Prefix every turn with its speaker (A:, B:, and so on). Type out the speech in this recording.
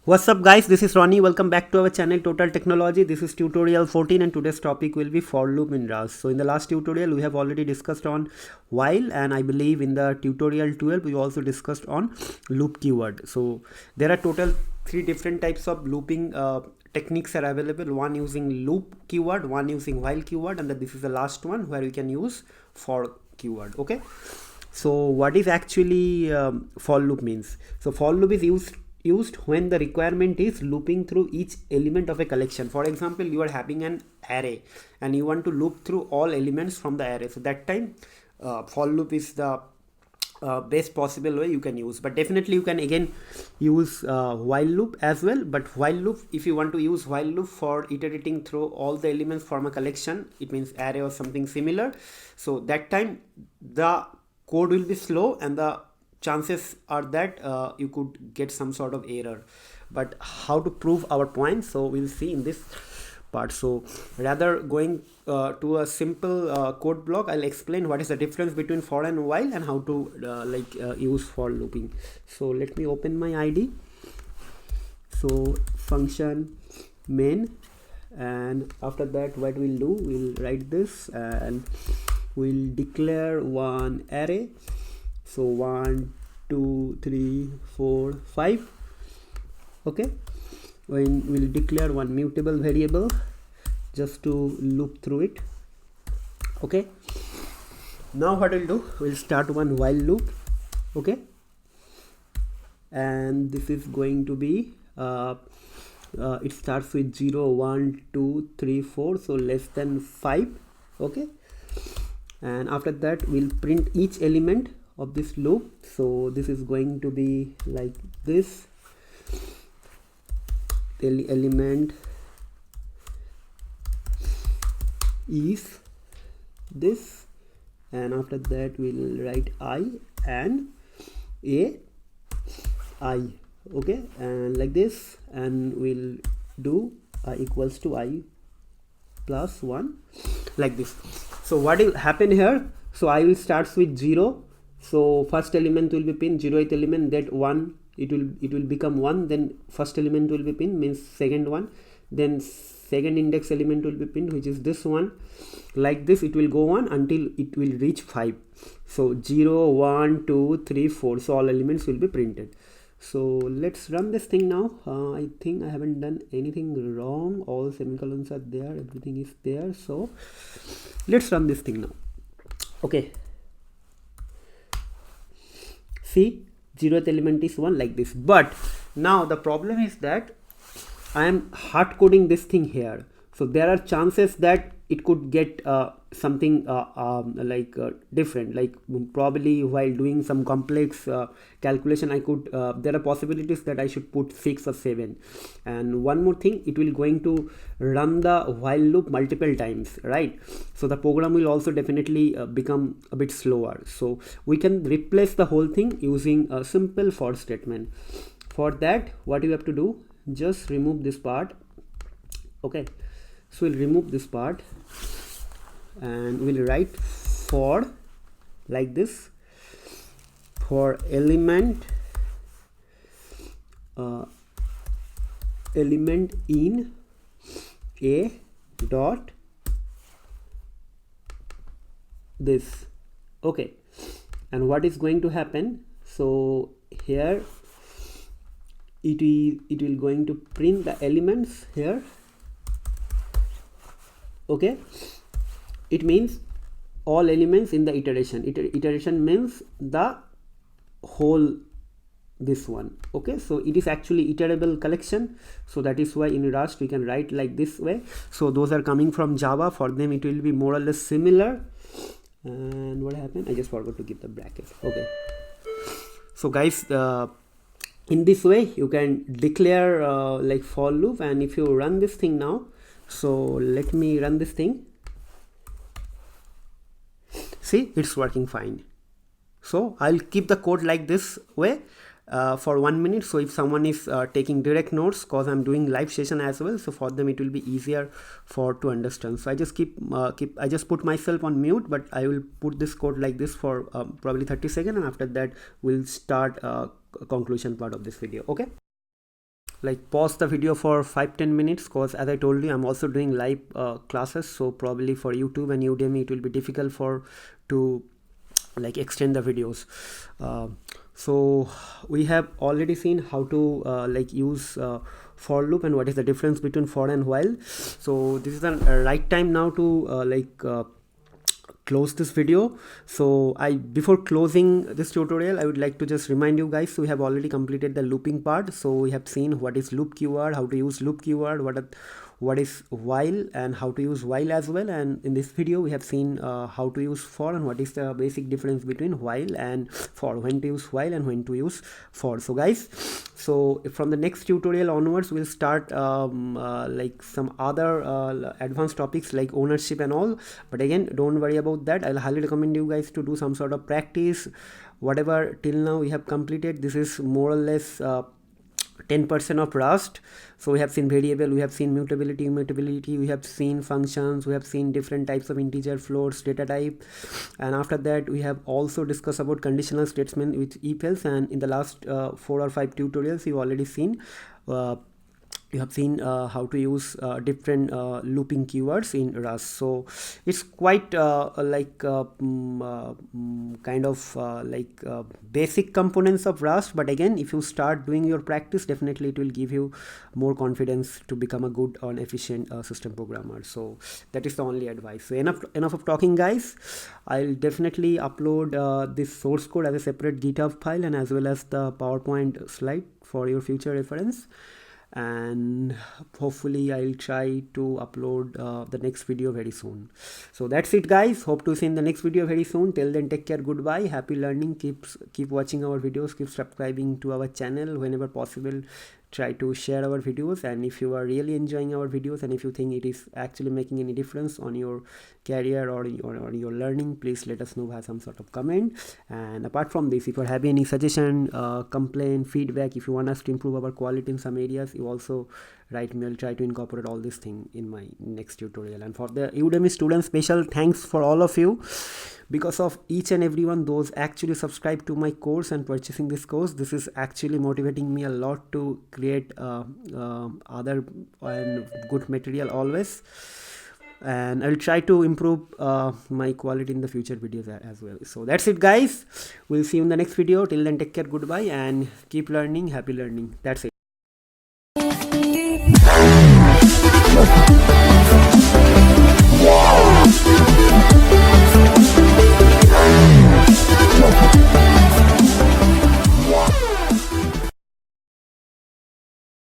A: What's up guys, this is Ronnie. Welcome back to our channel Total Technology. This is tutorial 14 and today's topic will be for loop in Rust. So in the last tutorial we have already discussed on while, and I believe in the tutorial 12 we also discussed on loop keyword. So there are total 3 different types of looping techniques are available. One using loop keyword, one using while keyword, and this is the last one where we can use for keyword. Okay, so what is actually for loop means? So for loop is used when the requirement is looping through each element of a collection. For example, you are having an array and you want to loop through all elements from the array. So that time for loop is the best possible way you can use. But definitely you can again use while loop as well. But while loop, if you want to use while loop for iterating through all the elements from a collection, it means array or something similar. So that time the code will be slow and the chances are that you could get some sort of error. But how to prove our point, so we'll see in this part. So rather going to a simple code block, I'll explain what is the difference between for and while and how to use for looping. So let me open my id. So function main, and after that what we'll do, we'll write this and we'll declare one array. So 1 2 3 4 5. Okay, when we'll declare one mutable variable just to loop through it. Okay, now what we'll do, we'll start one while loop. Okay, and this is going to be it starts with 0 1 2 3 4, so less than 5. Okay, and after that we'll print each element of this loop. So this is going to be like this. Element is this, and after that we'll write I and a I. Okay, and like this, and we'll do I equals to I plus 1, like this. So what will happen here, so I will start with 0. So first element will be pinned, 0th element, that 1, it will become 1, then first element will be pinned, means second one, then second index element will be pinned, which is this one. Like this it will go on until it will reach 5. So 0 1 2 3 4, so all elements will be printed. So let's run this thing now. I think I haven't done anything wrong, all semicolons are there, everything is there. So let's run this thing now. Okay, see, 0th element is 1, like this. But now the problem is that I am hard coding this thing here, so there are chances that it could get something different, like probably while doing some complex calculation I could there are possibilities that I should put 6 or 7. And one more thing, it will going to run the while loop multiple times, right? So the program will also definitely become a bit slower. So we can replace the whole thing using a simple for statement. For that, what you have to do, just remove this part. Okay, so we'll remove this part and we'll write for like this, for element element in a dot this. Okay, and what is going to happen, so here it will going to print the elements here. Okay, it means all elements in the iteration. Iteration means the whole this one. Okay, so it is actually iterable collection, so that is why in Rust we can write like this way. So those are coming from Java, for them it will be more or less similar. And what happened, I just forgot to give the bracket. Okay, so guys, in this way you can declare like for loop. And if you run this thing now, so let me run this thing. See, it's working fine. So I'll keep the code like this way for 1 minute. So if someone is taking direct notes, cause I'm doing live session as well, so for them it will be easier for to understand. So I just I just put myself on mute, but I will put this code like this for probably 30 seconds, and after that we'll start conclusion part of this video. Okay, like pause the video for 5-10 minutes, because as I told you, I'm also doing live classes, so probably for YouTube and Udemy it will be difficult to like extend the videos. So we have already seen how to like use for loop and what is the difference between for and while. So this is the right time now to close this video. So before closing this tutorial, I would like to just remind you guys, so we have already completed the looping part. So we have seen what is loop keyword, how to use loop keyword, what is while, and how to use while as well. And in this video we have seen how to use for and what is the basic difference between while and for, when to use while and when to use for. So guys, so from the next tutorial onwards, we'll start like some other advanced topics like ownership and all. But again, don't worry about that. I'll highly recommend you guys to do some sort of practice. Whatever till now we have completed, this is more or less 10% of Rust. So we have seen variable, we have seen mutability, immutability, we have seen functions, we have seen different types of integer, floats, data type, and after that we have also discussed about conditional statement with if else. And in the last 4 or 5 tutorials, you've already seen you have seen how to use different looping keywords in Rust. So it's quite kind of basic components of Rust, but again, if you start doing your practice, definitely it will give you more confidence to become a good and efficient system programmer. So that is the only advice. So enough of talking, guys. I'll definitely upload this source code as a separate GitHub file, and as well as the PowerPoint slide for your future reference. And hopefully I'll try to upload the next video very soon. So that's it, guys. Hope to see in the next video very soon. Till then, take care, goodbye, happy learning. Keep watching our videos, keep subscribing to our channel whenever possible. Try to share our videos, and if you are really enjoying our videos and if you think it is actually making any difference on your career or your learning, please let us know by some sort of comment. And apart from this, if you have any suggestion, complaint, feedback, if you want us to improve our quality in some areas, you also write me. I'll try to incorporate all this thing in my next tutorial. And for the Udemy students, special thanks for all of you. Because of each and everyone those actually subscribe to my course and purchasing this course, this is actually motivating me a lot to create other and good material always. And I'll try to improve my quality in the future videos as well. So that's it, guys. We'll see you in the next video. Till then, take care, goodbye, and keep learning. Happy learning. That's it.